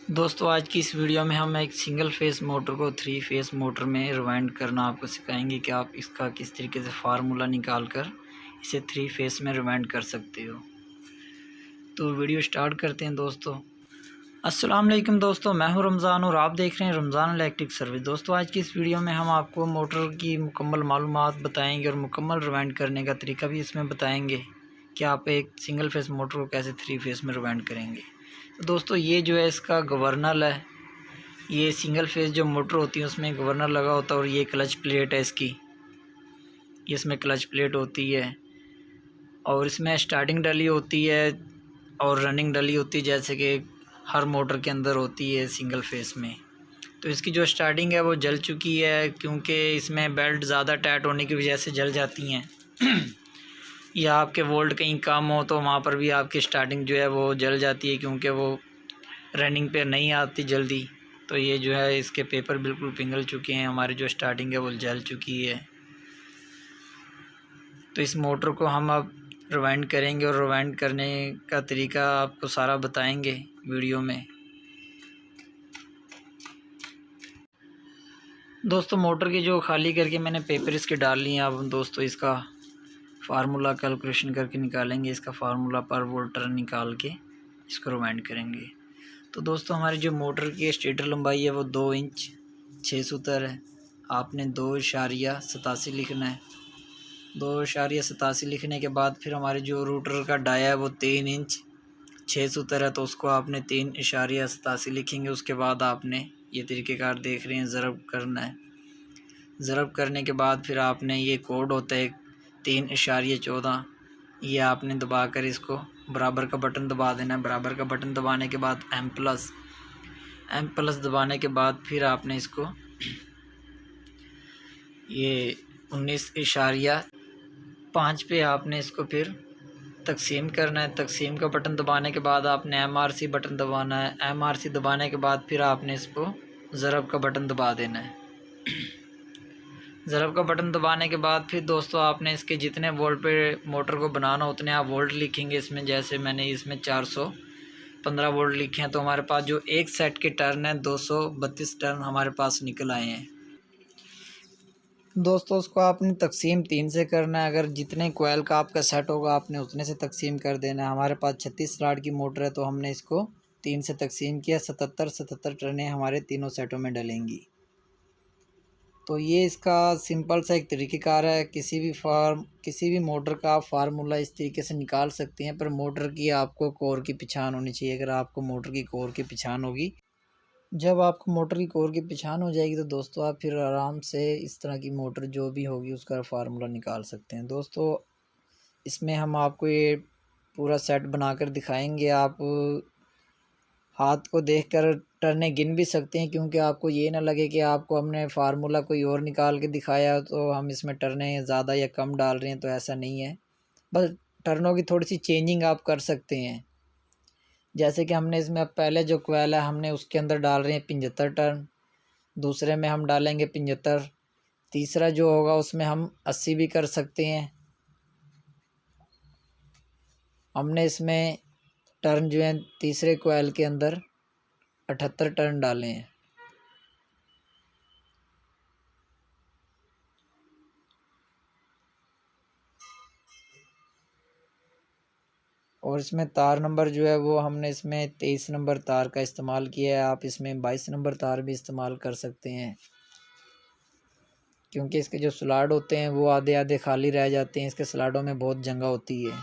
दोस्तों आज की इस वीडियो में हम एक सिंगल फेस मोटर को थ्री फेस मोटर में रिवाइंड करना आपको सिखाएंगे कि आप इसका किस तरीके से फार्मूला निकाल कर इसे थ्री फेस में रिवाइंड कर सकते हो। तो वीडियो स्टार्ट करते हैं दोस्तों। अस्सलाम वालेकुम दोस्तों, मैं हूं रमज़ान और आप देख रहे हैं रमज़ान इलेक्ट्रिक सर्विस। दोस्तों आज की इस वीडियो में हम आपको मोटर की मुकम्मल मालूमात बताएंगे और मुकम्मल रिवाइंड करने का तरीका भी इसमें बताएंगे कि आप एक सिंगल फेस मोटर को कैसे थ्री फेस में रिवाइंड करेंगे। तो दोस्तों ये जो है इसका गवर्नर है, ये सिंगल फेस जो मोटर होती है उसमें गवर्नर लगा होता है और ये क्लच प्लेट है इसकी, इसमें क्लच प्लेट होती है और इसमें स्टार्टिंग डली होती है और रनिंग डली होती है, जैसे कि हर मोटर के अंदर होती है सिंगल फेस में। तो इसकी जो स्टार्टिंग है वो जल चुकी है क्योंकि इसमें बेल्ट ज़्यादा टाइट होने की वजह से जल जाती हैं या आपके वोल्ट कहीं कम हो तो वहाँ पर भी आपकी स्टार्टिंग जो है वो जल जाती है क्योंकि वो रनिंग पे नहीं आती जल्दी। तो ये जो है इसके पेपर बिल्कुल पिघल चुके हैं, हमारी जो स्टार्टिंग है वो जल चुकी है। तो इस मोटर को हम अब रिवाइंड करेंगे और रिवाइंड करने का तरीका आपको सारा बताएंगे वीडियो में। दोस्तों मोटर की जो खाली करके मैंने पेपर इसके डाल लिए हैं। अब दोस्तों इसका फार्मूला कैलकुलेशन करके निकालेंगे, इसका फार्मूला पर वोल्ट टर्न निकाल के इसको रिवाइंड करेंगे। तो दोस्तों हमारी जो मोटर की स्टेटर लंबाई है वो 2 इंच 6 सूत्र है। आपने 2.87 लिखना है। 2.87 लिखने के बाद फिर हमारे जो रूटर का डाया है वो 3 इंच 6 सूत्र है, तो उसको आपने 3.87 लिखेंगे। उसके बाद आपने ये तरीक़ेकार देख रहे हैं ज़रब करना है। ज़रब करने के बाद फिर आपने ये कोड होता है 3.14, ये आपने दबा कर इसको बराबर का बटन दबा देना है। बराबर का बटन दबाने के बाद एम प्लस दबाने के बाद फिर आपने इसको ये 19.5 पे आपने इसको फिर तकसीम करना है। तकसीम का बटन दबाने के बाद आपने MRC बटन दबाना है। MRC दबाने के बाद फिर आपने इसको ज़रब का बटन दबा देना है। ज़रब का बटन दबाने के बाद फिर दोस्तों आपने इसके जितने वोल्ट पे मोटर को बनाना उतने आप वोल्ट लिखेंगे इसमें। जैसे मैंने इसमें 415 वोल्ट लिखे हैं, तो हमारे पास जो एक सेट के टर्न है 232 टर्न हमारे पास निकल आए हैं। दोस्तों उसको आपने तकसीम 3 से करना है। अगर जितने कोयल का आपका सेट होगा आपने उतने से तकसीम कर देना है। हमारे पास 36 स्लॉट की मोटर है तो हमने इसको 3 से तकसीम किया। 77 टर्नें हमारे तीनों सेटों में डलेंगी। तो ये इसका सिंपल सा एक तरीक़ेकार है। किसी भी मोटर का आप फार्मूला इस तरीके से निकाल सकते हैं, पर मोटर की आपको कोर की पहचान होनी चाहिए। अगर आपको मोटर की कोर की पहचान होगी, जब आपको मोटर की कोर की पहचान हो जाएगी तो दोस्तों आप फिर आराम से इस तरह की मोटर जो भी होगी उसका फार्मूला निकाल सकते हैं। दोस्तों इसमें हम आपको ये पूरा सेट बनाकर दिखाएंगे। आप हाथ को देखकर टर्नें गिन भी सकते हैं, क्योंकि आपको ये ना लगे कि आपको हमने फार्मूला कोई और निकाल के दिखाया तो हम इसमें टर्नें ज़्यादा या कम डाल रहे हैं। तो ऐसा नहीं है, बस टर्नों की थोड़ी सी चेंजिंग आप कर सकते हैं। जैसे कि हमने इसमें अब पहले जो कोयल है हमने उसके अंदर डाल रहे हैं 75 टर्न, दूसरे में हम डालेंगे 75, तीसरा जो होगा उसमें हम 80 भी कर सकते हैं। हमने इसमें टर्न जो है तीसरे कोयल के अंदर 78 टर्न डाले हैं। और इसमें तार नंबर जो है वो हमने इसमें 23 नंबर तार का इस्तेमाल किया है। आप इसमें 22 नंबर तार भी इस्तेमाल कर सकते हैं, क्योंकि इसके जो स्लॉट होते हैं वो आधे आधे खाली रह जाते हैं। इसके स्लॉटों में बहुत जगह होती है।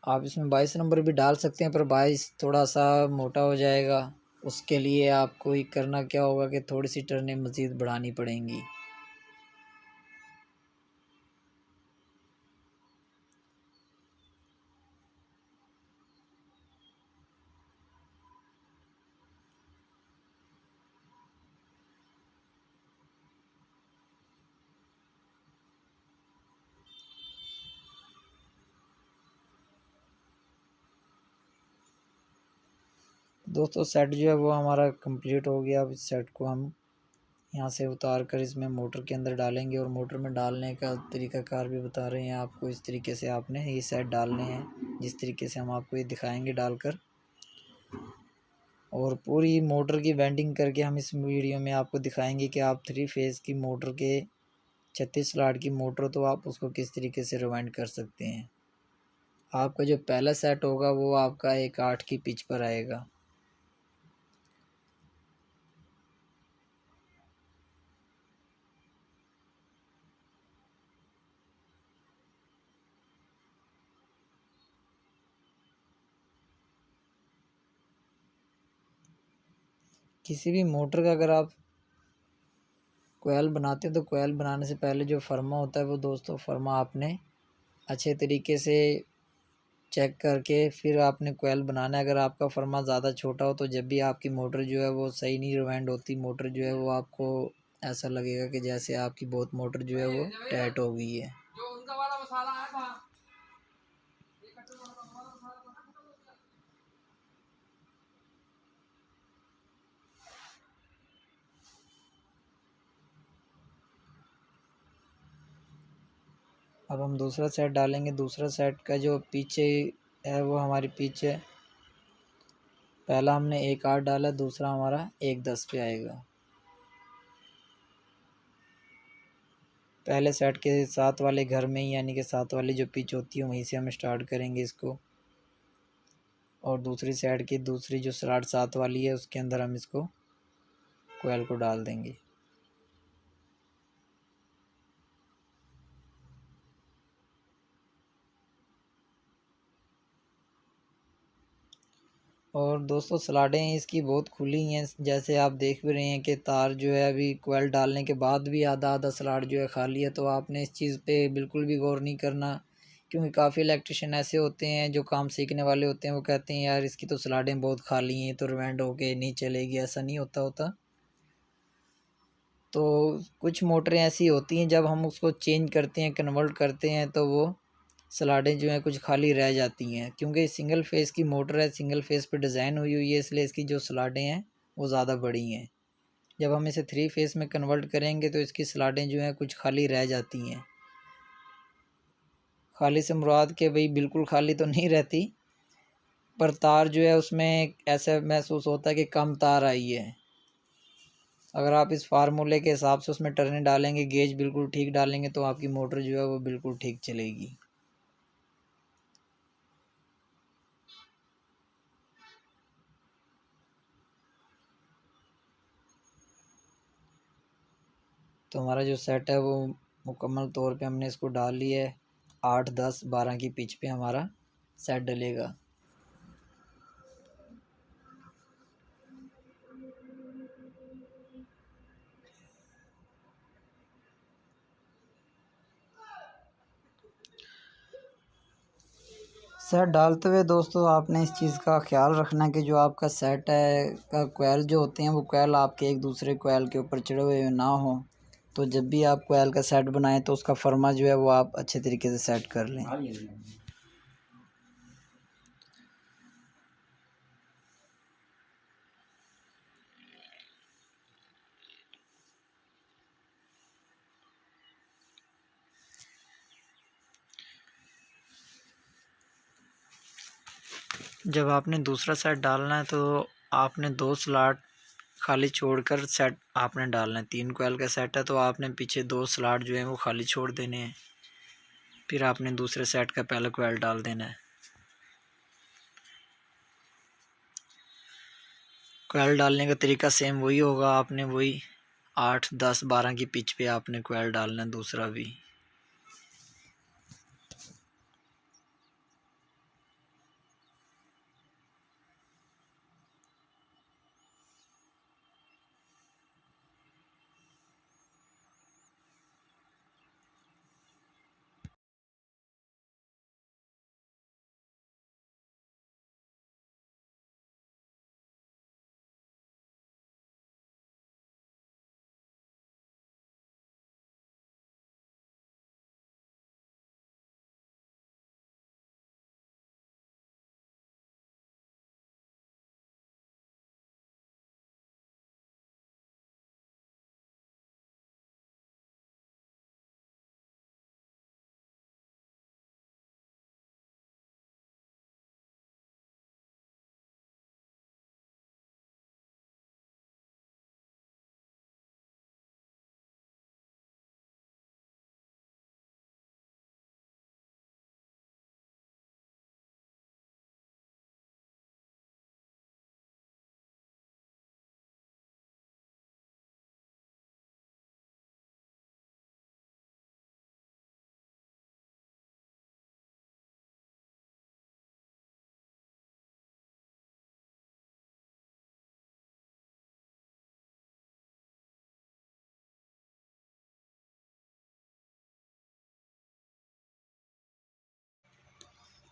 आप इसमें 22 नंबर भी डाल सकते हैं, पर 22 थोड़ा सा मोटा हो जाएगा। उसके लिए आपको ही करना क्या होगा कि थोड़ी सी टर्नें मज़ीद बढ़ानी पड़ेंगी। दोस्तों सेट जो है वो हमारा कंप्लीट हो गया। अब इस सेट को हम यहाँ से उतार कर इसमें मोटर के अंदर डालेंगे और मोटर में डालने का तरीक़ाकार भी बता रहे हैं आपको। इस तरीके से आपने ये सेट डालने हैं जिस तरीके से हम आपको ये दिखाएंगे डालकर। और पूरी मोटर की वेल्डिंग करके हम इस वीडियो में आपको दिखाएंगे कि आप 3 फेज़ की मोटर के 36 स्लॉट की मोटर तो आप उसको किस तरीके से रिवाइंड कर सकते हैं। आपका जो पहला सेट होगा वो आपका एक 8 की पिच पर आएगा। किसी भी मोटर का अगर आप कोयल बनाते हैं तो कोयल बनाने से पहले जो फर्मा होता है वो दोस्तों फर्मा आपने अच्छे तरीके से चेक करके फिर आपने कोयल बनाना है। अगर आपका फर्मा ज़्यादा छोटा हो तो जब भी आपकी मोटर जो है वो सही नहीं रिवाइंड होती, मोटर जो है वो आपको ऐसा लगेगा कि जैसे आपकी बहुत मोटर जो है वो टाइट हो गई है। अब हम दूसरा सेट डालेंगे। दूसरा सेट का जो पीछे है वो हमारी पीछे पहला हमने 1 8 डाला, दूसरा हमारा 1 10 पे आएगा। पहले सेट के साथ वाले घर में ही यानी कि साथ वाली जो पिच होती है वहीं से हम स्टार्ट करेंगे इसको, और दूसरी साइड की दूसरी जो स्लॉट साथ वाली है उसके अंदर हम इसको कोयल को डाल देंगे। और दोस्तों स्लाडें इसकी बहुत खुली हैं, जैसे आप देख भी रहे हैं कि तार जो है अभी कोयल डालने के बाद भी आधा आधा स्लाड जो है खाली है। तो आपने इस चीज़ पे बिल्कुल भी गौर नहीं करना, क्योंकि काफ़ी इलेक्ट्रिशियन ऐसे होते हैं जो काम सीखने वाले होते हैं, वो कहते हैं यार इसकी तो स्लाडें बहुत खाली हैं तो रिवाइंड होके नहीं चलेगी। ऐसा नहीं होता। तो कुछ मोटरें ऐसी होती हैं जब हम उसको चेंज करते हैं, कन्वर्ट करते हैं, तो वो स्लाडें जो हैं कुछ खाली रह जाती हैं, क्योंकि सिंगल फेज़ की मोटर है, सिंगल फेज़ पे डिज़ाइन हुई है, इसलिए इसकी जो स्लाडें हैं वो ज़्यादा बड़ी हैं। जब हम इसे 3 फेज़ में कन्वर्ट करेंगे तो इसकी स्लाडें जो हैं कुछ खाली रह जाती हैं। खाली से मुराद के भाई बिल्कुल खाली तो नहीं रहती, पर तार जो है उसमें ऐसा महसूस होता है कि कम तार आई है। अगर आप इस फार्मूले के हिसाब से उसमें टर्नें डालेंगे, गेज बिल्कुल ठीक डालेंगे, तो आपकी मोटर जो है वो बिल्कुल ठीक चलेगी। तो हमारा जो सेट है वो मुकम्मल तौर पे हमने इसको डाल लिया है। 8 10 12 की पिच पे हमारा सेट डलेगा। सेट डालते हुए दोस्तों आपने इस चीज़ का ख्याल रखना कि जो आपका सेट है का कोयल जो होते हैं वो कोयल आपके एक दूसरे कोयल के ऊपर चढ़े हुए ना हो। तो जब भी आप कोयल का सेट बनाएं तो उसका फर्मा जो है वो आप अच्छे तरीके से सेट कर लें। जब आपने दूसरा सेट डालना है तो आपने 2 स्लॉट खाली छोड़कर सेट आपने डालना है। 3 कोयल का सेट है तो आपने पीछे 2 स्लॉट जो है वो खाली छोड़ देने हैं, फिर आपने दूसरे सेट का पहला कोयल डाल देना है। कोयल डालने का तरीका सेम वही होगा, आपने वही 8 10 12 की पिच पे आपने कोयल डालना है दूसरा भी।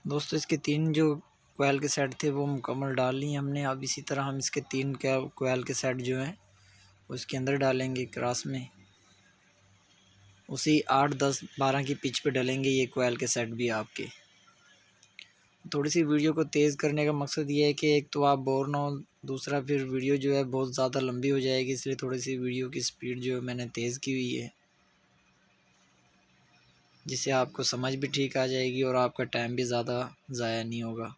दोस्तों इसके 3 जो कोयल के सेट थे वो मुकम्मल डाल लिए हमने। अब इसी तरह हम इसके 3 कोयल के सेट जो हैं उसके अंदर डालेंगे क्रॉस में। उसी 8, 10, 12 की पिच पे डलेंगे ये कोयल के सेट भी आपके। थोड़ी सी वीडियो को तेज़ करने का मकसद ये है कि एक तो आप बोर ना हो, दूसरा फिर वीडियो जो है बहुत ज़्यादा लंबी हो जाएगी, इसलिए थोड़ी सी वीडियो की स्पीड जो है मैंने तेज़ की हुई है, जिससे आपको समझ भी ठीक आ जाएगी और आपका टाइम भी ज़्यादा ज़ाया नहीं होगा।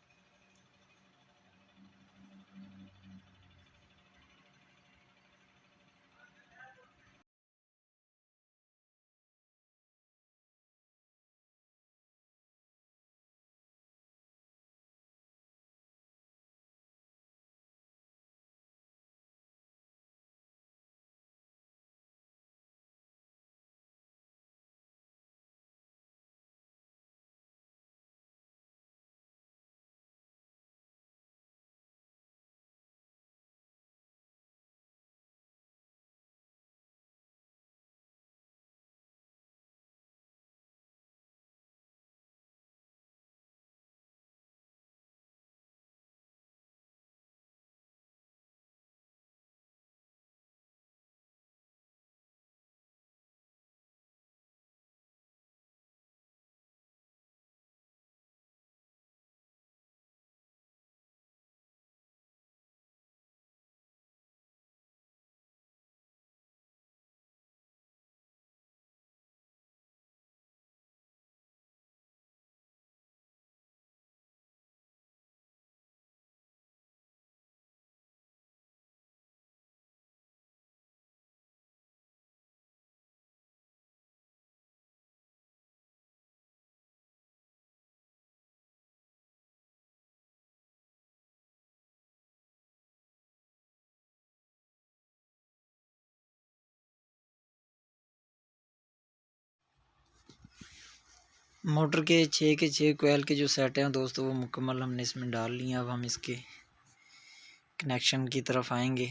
मोटर के 6 कोयल के जो सेट हैं दोस्तों वो मुकम्मल हमने इसमें डाल लिए। अब हम इसके कनेक्शन की तरफ आएंगे।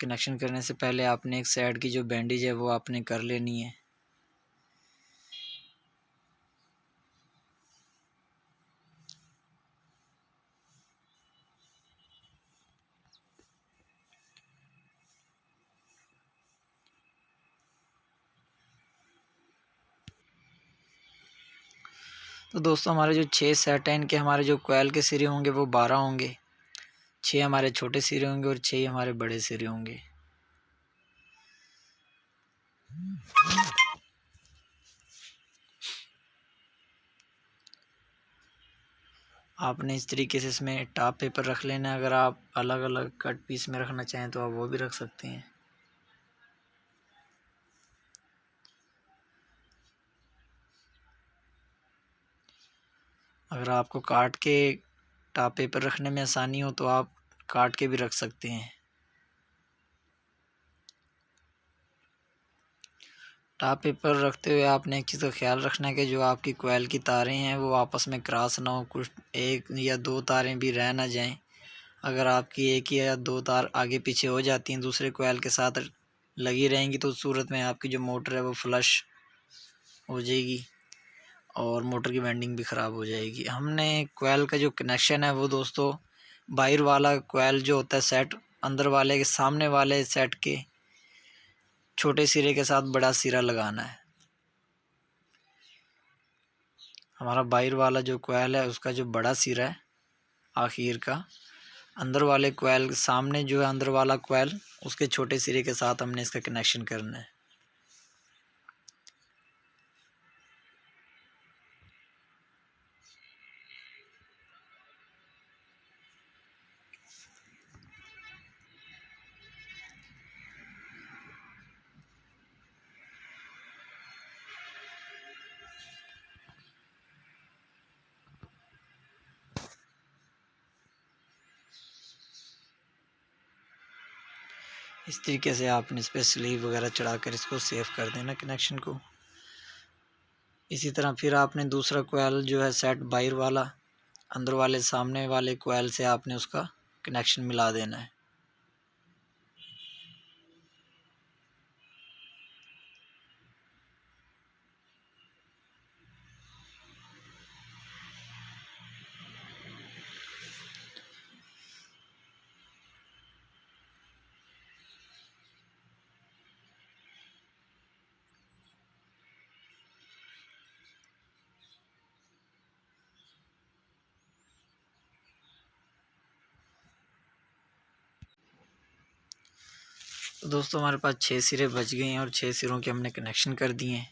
कनेक्शन करने से पहले आपने एक साइड की जो बैंडेज है वो आपने कर लेनी है। तो दोस्तों हमारे जो 6 सेट हैं इनके हमारे जो कोयल के सिरे होंगे वो 12 होंगे। 6 हमारे छोटे सिरे होंगे और 6 हमारे बड़े सिरे होंगे। आपने इस तरीके से इसमें टॉप पेपर रख लेना है। अगर आप अलग अलग कट पीस में रखना चाहें तो आप वो भी रख सकते हैं। अगर आपको काट के टॉप पेपर रखने में आसानी हो तो आप काट के भी रख सकते हैं। टॉप पेपर रखते हुए आपने एक चीज़ का ख्याल रखना है कि जो आपकी कोयल की तारें हैं वो आपस में क्रॉस ना हो, कुछ 1 या 2 तारें भी रह ना जाएं। अगर आपकी 1 या 2 तार आगे पीछे हो जाती हैं, दूसरे कोयल के साथ लगी रहेंगी, तो उस सूरत में आपकी जो मोटर है वो फ्लश हो जाएगी और मोटर की वाइंडिंग भी ख़राब हो जाएगी। हमने कोयल का जो कनेक्शन है वो दोस्तों बाहर वाला कोयल जो होता है सेट, अंदर वाले के सामने वाले सेट के छोटे सिरे के साथ बड़ा सिरा लगाना है। हमारा बाहर वाला जो कोयल है उसका जो बड़ा सिरा है आखिर का, अंदर वाले कोयल के सामने जो है अंदर वाला कोयल उसके छोटे सिरे के साथ हमने इसका कनेक्शन करना है। इस तरीके से आपने इस पर स्लीव वगैरह चढ़ाकर इसको सेव कर देना कनेक्शन को। इसी तरह फिर आपने दूसरा कोयल जो है सेट बाहर वाला अंदर वाले सामने वाले कोयल से आपने उसका कनेक्शन मिला देना है। तो दोस्तों हमारे पास 6 सिरे बच गए हैं और 6 सिरों के हमने कनेक्शन कर दिए हैं।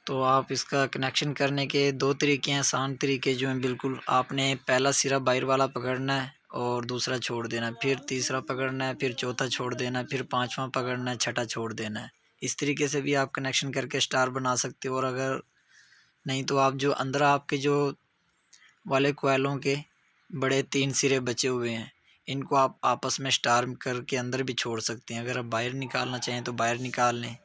तो आप इसका कनेक्शन करने के 2 तरीके हैं, आसान तरीके जो हैं बिल्कुल। आपने पहला सिरा बाहर वाला पकड़ना है और दूसरा छोड़ देना है, फिर तीसरा पकड़ना है, फिर चौथा छोड़ देना है, फिर पांचवा पकड़ना है, छठा छोड़ देना है। इस तरीके से भी आप कनेक्शन करके स्टार बना सकते हो। और अगर नहीं तो आप जो अंदर आपके जो वाले कोयलों के बड़े 3 सिरे बचे हुए हैं, इनको आप आपस में स्टार करके अंदर भी छोड़ सकते हैं। अगर आप बाहर निकालना चाहें तो बाहर निकाल लें।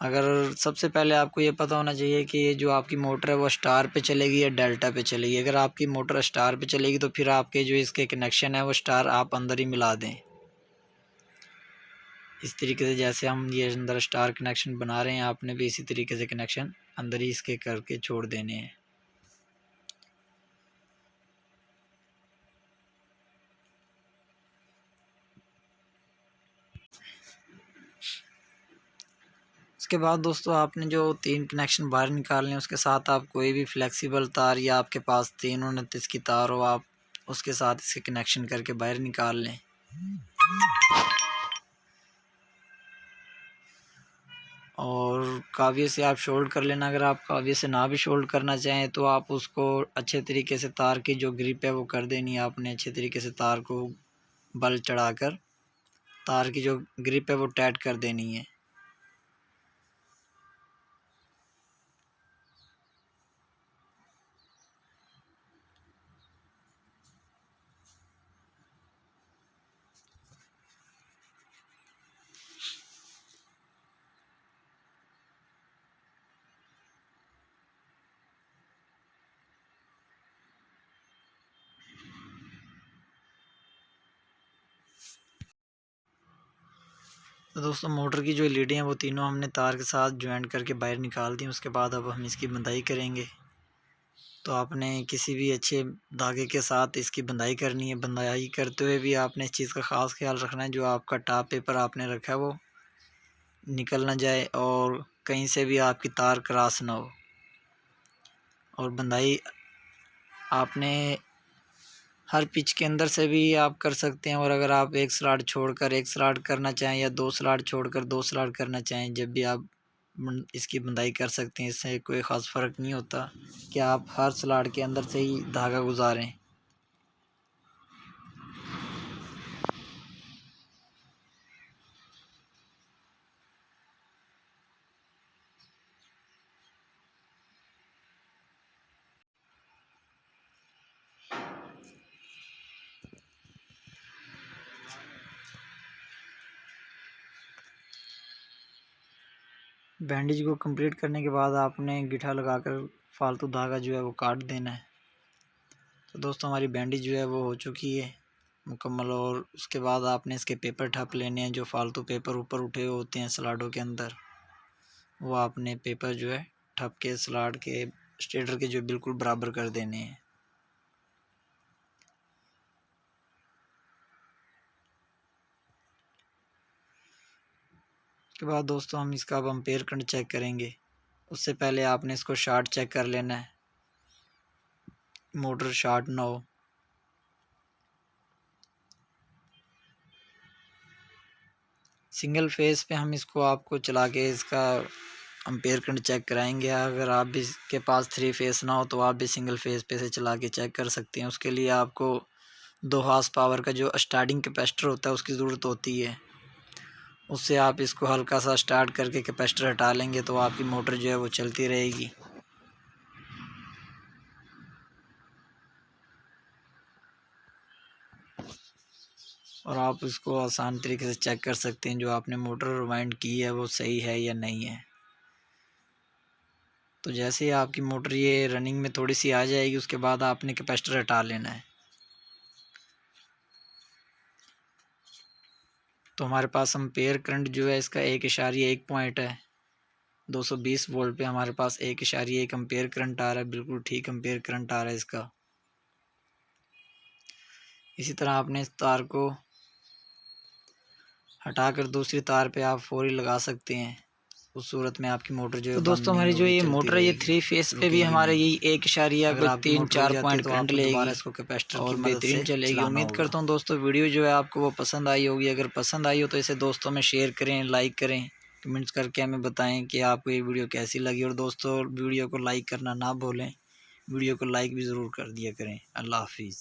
अगर सबसे पहले आपको ये पता होना चाहिए कि ये जो आपकी मोटर है वो स्टार पे चलेगी या डेल्टा पे चलेगी। अगर आपकी मोटर स्टार पे चलेगी तो फिर आपके जो इसके कनेक्शन है वो स्टार आप अंदर ही मिला दें। इस तरीके से जैसे हम ये अंदर स्टार कनेक्शन बना रहे हैं, आपने भी इसी तरीके से कनेक्शन अंदर ही इसके करके छोड़ देने हैं। उसके बाद दोस्तों आपने जो 3 कनेक्शन बाहर निकालने हैं, उसके साथ आप कोई भी फ्लेक्सिबल तार या आपके पास 329 की तार हो, आप उसके साथ इसके कनेक्शन करके बाहर निकाल लें। और काविये से आप शोल्ड कर लेना। अगर आप काविये से ना भी शोल्ड करना चाहें तो आप उसको अच्छे तरीके से तार की जो ग्रिप है वो कर देनी है। आपने अच्छे तरीके से तार को बल चढ़ाकर तार की जो ग्रिप है वो टाइट कर देनी है। तो दोस्तों मोटर की जो लीडें हैं वो तीनों हमने तार के साथ ज्वाइंट करके बाहर निकाल दी। उसके बाद अब हम इसकी बंधाई करेंगे। तो आपने किसी भी अच्छे धागे के साथ इसकी बंधाई करनी है। बंधाई करते हुए भी आपने इस चीज़ का ख़ास ख्याल रखना है, जो आपका टॉप पेपर आपने रखा है वो निकल ना जाए और कहीं से भी आपकी तार क्रॉस ना हो। और बंधाई आपने हर पिच के अंदर से भी आप कर सकते हैं। और अगर आप एक स्लॉट छोड़कर एक स्लॉट करना चाहें या 2 स्लॉट छोड़कर 2 स्लॉट करना चाहें, जब भी आप इसकी बंधाई कर सकते हैं। इससे कोई ख़ास फ़र्क नहीं होता कि आप हर स्लॉट के अंदर से ही धागा गुजारें। बैंडेज को कंप्लीट करने के बाद आपने गिठा लगाकर फालतू धागा जो है वो काट देना है। तो दोस्तों हमारी बैंडेज जो है वो हो चुकी है मुकम्मल। और उसके बाद आपने इसके पेपर ठप लेने हैं। जो फालतू पेपर ऊपर उठे हुए होते हैं स्लाडों के अंदर, वो आपने पेपर जो है ठप के स्लाड के स्टेटर के जो बिल्कुल बराबर कर देने हैं। उसके बाद दोस्तों हम इसका अब एम्पेयर करंट चेक करेंगे। उससे पहले आपने इसको शॉर्ट चेक कर लेना है, मोटर शॉर्ट ना हो। सिंगल फेस पे हम इसको आपको चला के इसका एम्पेयर करंट चेक कराएंगे। अगर आप भी के पास 3 फेस ना हो तो आप भी सिंगल फेस पे से चला के चेक कर सकते हैं। उसके लिए आपको 2 हॉर्स पावर का जो स्टार्टिंग कैपेसिटर होता है उसकी ज़रूरत होती है। उससे आप इसको हल्का सा स्टार्ट करके कैपेसिटर हटा लेंगे तो आपकी मोटर जो है वो चलती रहेगी। और आप इसको आसान तरीके से चेक कर सकते हैं जो आपने मोटर रिवाइंड की है वो सही है या नहीं है। तो जैसे ही आपकी मोटर ये रनिंग में थोड़ी सी आ जाएगी, उसके बाद आपने कैपेसिटर हटा लेना है। तो हमारे पास एम्पेयर करंट जो है इसका 1.1 पॉइंट है। 220 वोल्ट पे हमारे पास 1.1 एम्पेयर करंट आ रहा है। बिल्कुल ठीक एम्पेयर करंट आ रहा है इसका। इसी तरह आपने इस तार को हटाकर दूसरी तार पे आप फोरी लगा सकते हैं। उस सूरत में आपकी मोटर जो है। तो दोस्तों हमारी जो ये मोटर है ये 3 फेस पे भी हमारे यही 1.3-4 पॉइंट करंट लेगी इसको कैपेसिटर और बेहतरीन चलेगी। उम्मीद करता हूँ दोस्तों वीडियो जो है आपको वो पसंद आई होगी। अगर पसंद आई हो तो इसे दोस्तों में शेयर करें, लाइक करें, कमेंट्स करके हमें बताएं कि आपको ये वीडियो कैसी लगी। और दोस्तों वीडियो को लाइक करना ना भूलें, वीडियो को लाइक भी ज़रूर कर दिया करें। अल्लाह हाफिज़।